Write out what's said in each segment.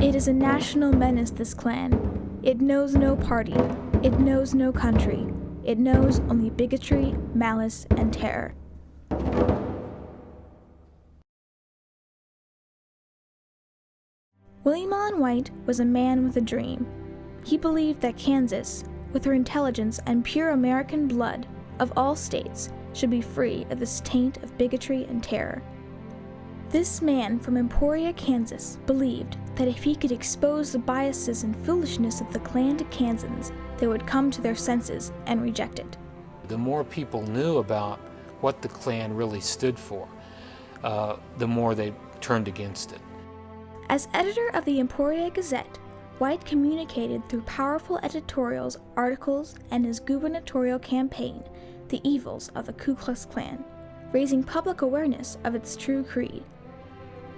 It is a national menace, this Klan. It knows no party. It knows no country. It knows only bigotry, malice, and terror. William Allen White was a man with a dream. He believed that Kansas, with her intelligence and pure American blood of all states, should be free of this taint of bigotry and terror. This man from Emporia, Kansas, believed that if he could expose the biases and foolishness of the Klan to Kansans, they would come to their senses and reject it. The more people knew about what the Klan really stood for, the more they turned against it. As editor of the Emporia Gazette, White communicated through powerful editorials, articles, and his gubernatorial campaign the evils of the Ku Klux Klan, raising public awareness of its true creed.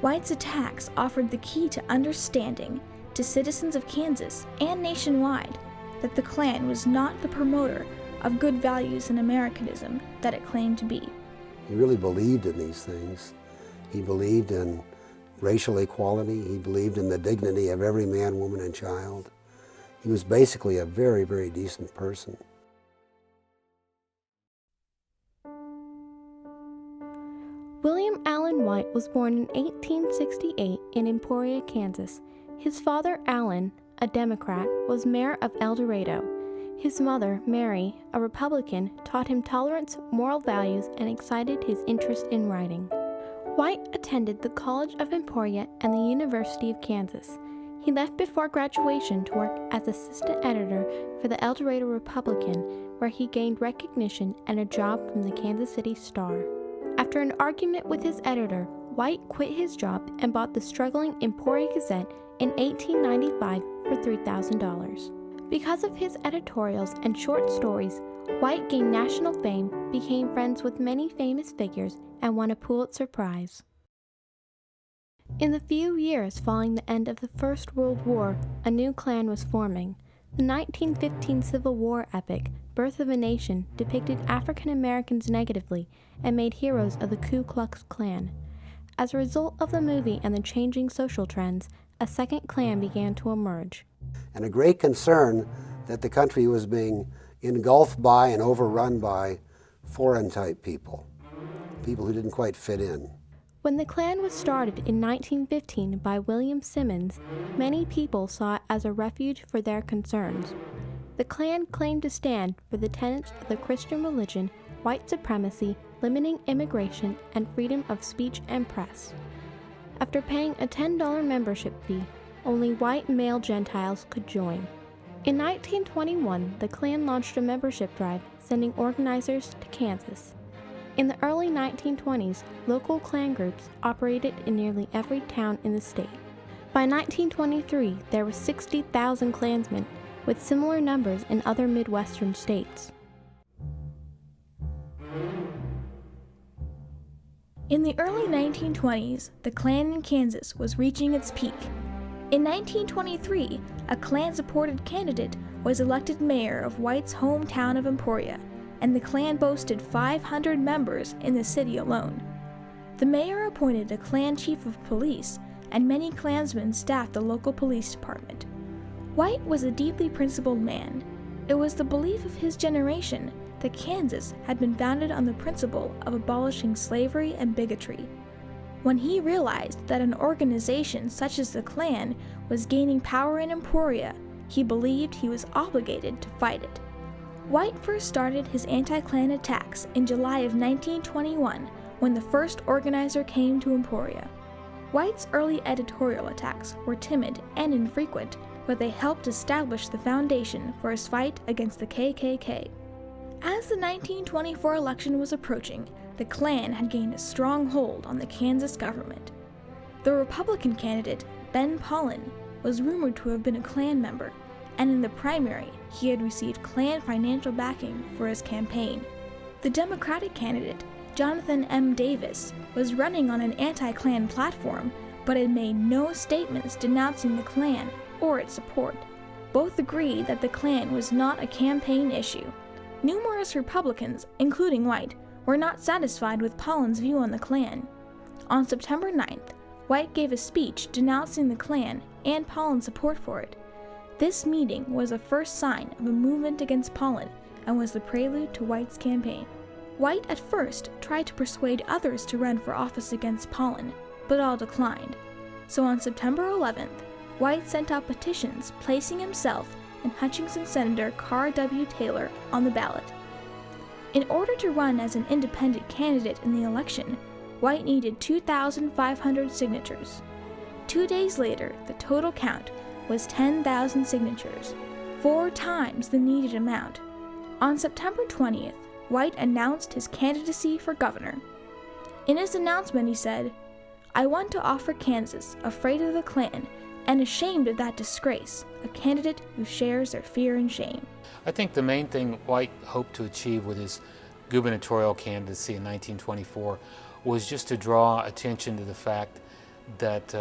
White's attacks offered the key to understanding to citizens of Kansas and nationwide that the Klan was not the promoter of good values and Americanism that it claimed to be. He really believed in these things. He believed in racial equality. He believed in the dignity of every man, woman, and child. He was basically a very, very decent person. William Allen White was born in 1868 in Emporia, Kansas. His father, Allen, a Democrat, was mayor of El Dorado. His mother, Mary, a Republican, taught him tolerance, moral values, and excited his interest in writing. White attended the College of Emporia and the University of Kansas. He left before graduation to work as assistant editor for the El Dorado Republican, where he gained recognition and a job from the Kansas City Star. After an argument with his editor, White quit his job and bought the struggling Emporia Gazette in 1895 for $3,000. Because of his editorials and short stories, White gained national fame, became friends with many famous figures, and won a Pulitzer Prize. In the few years following the end of the First World War, a new Klan was forming. The 1915 Civil War epic, Birth of a Nation, depicted African Americans negatively and made heroes of the Ku Klux Klan. As a result of the movie and the changing social trends, a second Klan began to emerge. And a great concern that the country was being engulfed by and overrun by foreign-type people, people who didn't quite fit in. When the Klan was started in 1915 by William Simmons, many people saw it as a refuge for their concerns. The Klan claimed to stand for the tenets of the Christian religion, white supremacy, limiting immigration, and freedom of speech and press. After paying a $10 membership fee, only white male Gentiles could join. In 1921, the Klan launched a membership drive, sending organizers to Kansas. In the early 1920s, local Klan groups operated in nearly every town in the state. By 1923, there were 60,000 Klansmen, with similar numbers in other Midwestern states. In the early 1920s, the Klan in Kansas was reaching its peak. In 1923, a Klan-supported candidate was elected mayor of White's hometown of Emporia, and the Klan boasted 500 members in the city alone. The mayor appointed a Klan chief of police, and many Klansmen staffed the local police department. White was a deeply principled man. It was the belief of his generation that Kansas had been founded on the principle of abolishing slavery and bigotry. When he realized that an organization such as the Klan was gaining power in Emporia, he believed he was obligated to fight it. White first started his anti-Klan attacks in July of 1921 when the first organizer came to Emporia. White's early editorial attacks were timid and infrequent, but they helped establish the foundation for his fight against the KKK. As the 1924 election was approaching, the Klan had gained a strong hold on the Kansas government. The Republican candidate, Ben Paulin, was rumored to have been a Klan member, and in the primary, he had received Klan financial backing for his campaign. The Democratic candidate, Jonathan M. Davis, was running on an anti-Klan platform, but had made no statements denouncing the Klan or its support. Both agreed that the Klan was not a campaign issue. Numerous Republicans, including White, were not satisfied with Paulin's view on the Klan. On September 9th, White gave a speech denouncing the Klan and Pollen's support for it. This meeting was the first sign of a movement against Pollen and was the prelude to White's campaign. White at first tried to persuade others to run for office against Pollen, but all declined. So on September 11th, White sent out petitions placing himself and Hutchinson Senator Carr W. Taylor on the ballot. In order to run as an independent candidate in the election, White needed 2,500 signatures. 2 days later, the total count was 10,000 signatures, 4 times the needed amount. On September 20th, White announced his candidacy for governor. In his announcement, he said, "I want to offer Kansas, afraid of the Klan and ashamed of that disgrace, a candidate who shares their fear and shame." I think the main thing White hoped to achieve with his gubernatorial candidacy in 1924 was just to draw attention to the fact that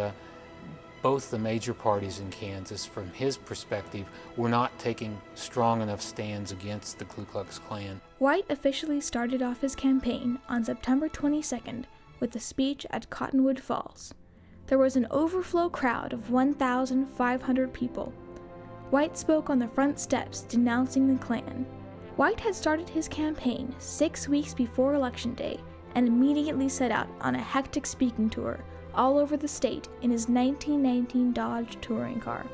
both the major parties in Kansas, from his perspective, were not taking strong enough stands against the Ku Klux Klan. White officially started off his campaign on September 22nd with a speech at Cottonwood Falls. There was an overflow crowd of 1,500 people. White spoke on the front steps denouncing the Klan. White had started his campaign 6 weeks before Election Day and immediately set out on a hectic speaking tour all over the state in his 1919 Dodge touring car.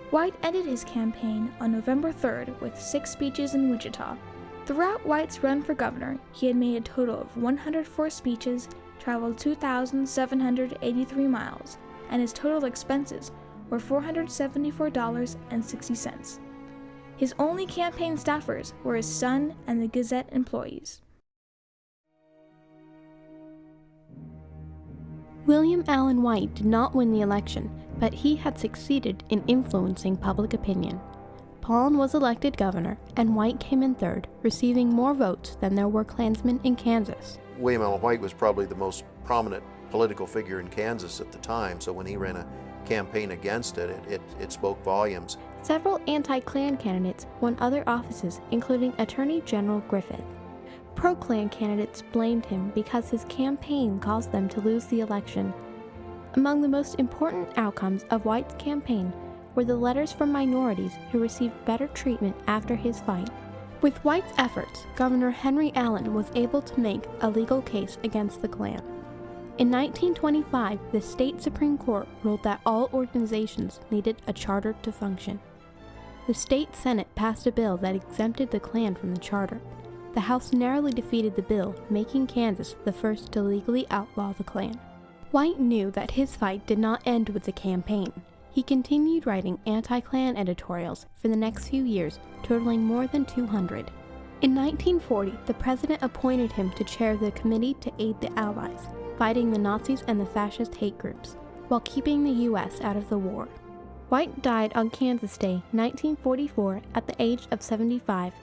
White ended his campaign on November 3rd with 6 speeches in Wichita. Throughout White's run for governor, he had made a total of 104 speeches, traveled 2,783 miles, and his total expenses were $474.60. His only campaign staffers were his son and the Gazette employees. William Allen White did not win the election, but he had succeeded in influencing public opinion. Pollen was elected governor, and White came in third, receiving more votes than there were Klansmen in Kansas. William Allen White was probably the most prominent political figure in Kansas at the time, so when he ran a campaign against it, it spoke volumes. Several anti-Klan candidates won other offices, including Attorney General Griffith. Pro-Klan candidates blamed him because his campaign caused them to lose the election. Among the most important outcomes of White's campaign were the letters from minorities who received better treatment after his fight. With White's efforts, Governor Henry Allen was able to make a legal case against the Klan. In 1925, the state Supreme Court ruled that all organizations needed a charter to function. The state Senate passed a bill that exempted the Klan from the charter. The House narrowly defeated the bill, making Kansas the first to legally outlaw the Klan. White knew that his fight did not end with the campaign. He continued writing anti-Klan editorials for the next few years, totaling more than 200. In 1940, the president appointed him to chair the Committee to Aid the Allies, fighting the Nazis and the fascist hate groups, while keeping the U.S. out of the war. White died on Kansas Day, 1944, at the age of 75.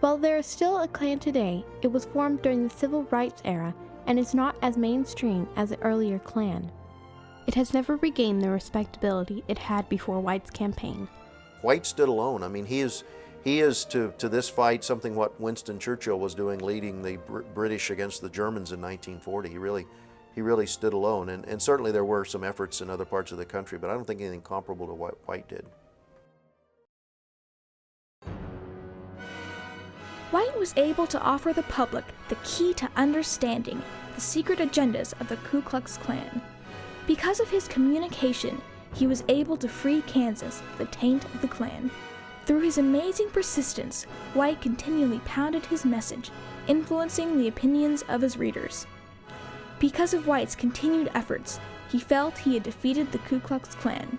While there is still a Klan today, it was formed during the Civil Rights era and is not as mainstream as the earlier Klan. It has never regained the respectability it had before White's campaign. White stood alone. I mean, he is to this fight something what Winston Churchill was doing, leading the British against the Germans in 1940. He really stood alone, and certainly there were some efforts in other parts of the country, but I don't think anything comparable to what White did. White was able to offer the public the key to understanding the secret agendas of the Ku Klux Klan. Because of his communication, he was able to free Kansas of the taint of the Klan. Through his amazing persistence, White continually pounded his message, influencing the opinions of his readers. Because of White's continued efforts, he felt he had defeated the Ku Klux Klan.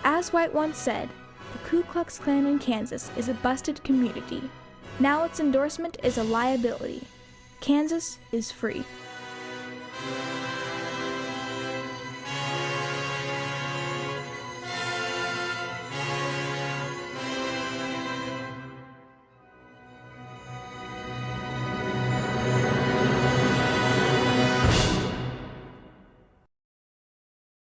As White once said, the Ku Klux Klan in Kansas is a busted community. Now its endorsement is a liability. Kansas is free.